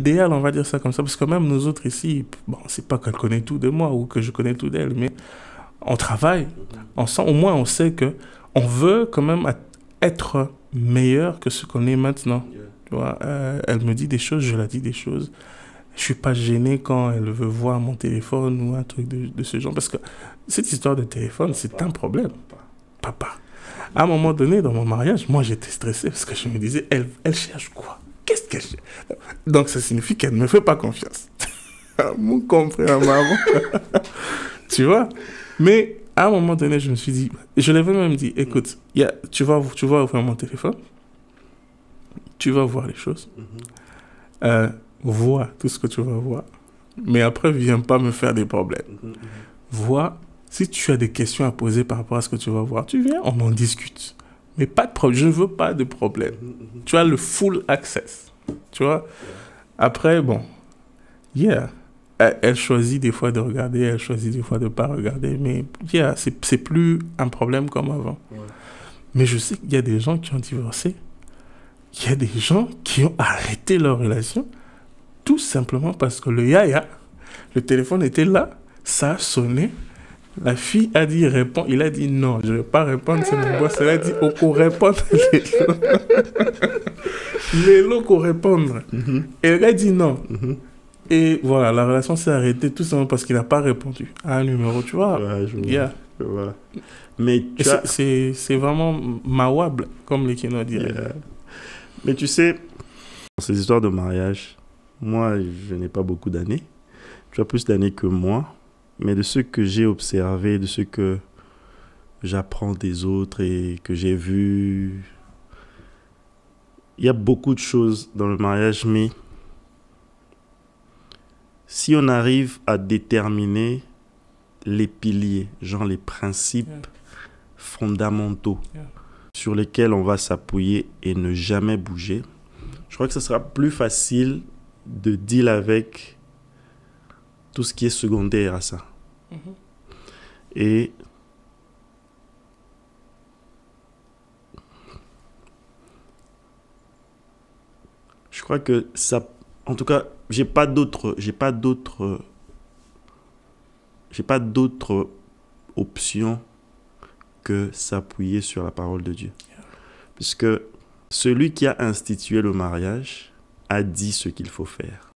l'idéal, on va dire ça comme ça, parce que même nous autres ici, bon, c'est pas qu'elle connaît tout de moi ou que je connais tout d'elle, mais on travaille ensemble. Au moins, on sait que on veut quand même être meilleur que ce qu'on est maintenant. Tu vois, elle me dit des choses, je la dis des choses. Je suis pas gêné quand elle veut voir mon téléphone ou un truc de ce genre, parce que cette histoire de téléphone, c'est un problème. Papa. À un moment donné, dans mon mariage, moi, j'étais stressé parce que je me disais, elle cherche quoi? Qu'est-ce qu'elle cherche? Donc, ça signifie qu'elle ne me fait pas confiance. Mon compère, maman. Tu vois? Mais à un moment donné, je me suis dit, je l'avais même dit, écoute, tu vas ouvrir mon téléphone, tu vas voir les choses, vois tout ce que tu vas voir, mais après, viens pas me faire des problèmes. Vois, si tu as des questions à poser par rapport à ce que tu vas voir, tu viens, on en discute. Mais pas de problème, je ne veux pas de problème. Tu as le full access. Tu vois? Après, bon, elle choisit des fois de regarder, elle choisit des fois de ne pas regarder, mais c'est plus un problème comme avant. Ouais. Mais je sais qu'il y a des gens qui ont divorcé, il y a des gens qui ont arrêté leur relation, tout simplement parce que le téléphone était là, ça a sonné, la fille a dit réponds, il a dit non, je ne vais pas répondre, c'est mon boss, elle a dit qu'on réponde. Les lots qu'on répondre. Et elle a dit non. Et voilà, la relation s'est arrêtée tout simplement parce qu'il n'a pas répondu à un numéro, tu vois. Ouais, je vois. Mais c'est vraiment mawable, comme les Kinois diraient. Mais tu sais, dans ces histoires de mariage, moi, je n'ai pas beaucoup d'années. Tu as plus d'années que moi. Mais de ce que j'ai observé, de ce que j'apprends des autres et que j'ai vu, il y a beaucoup de choses dans le mariage, mais si on arrive à déterminer les piliers, genre les principes fondamentaux sur lesquels on va s'appuyer et ne jamais bouger, je crois que ce sera plus facile de deal avec tout ce qui est secondaire à ça. Et je crois que ça, en tout cas, j'ai pas d'autre option que s'appuyer sur la parole de Dieu. Puisque celui qui a institué le mariage a dit ce qu'il faut faire.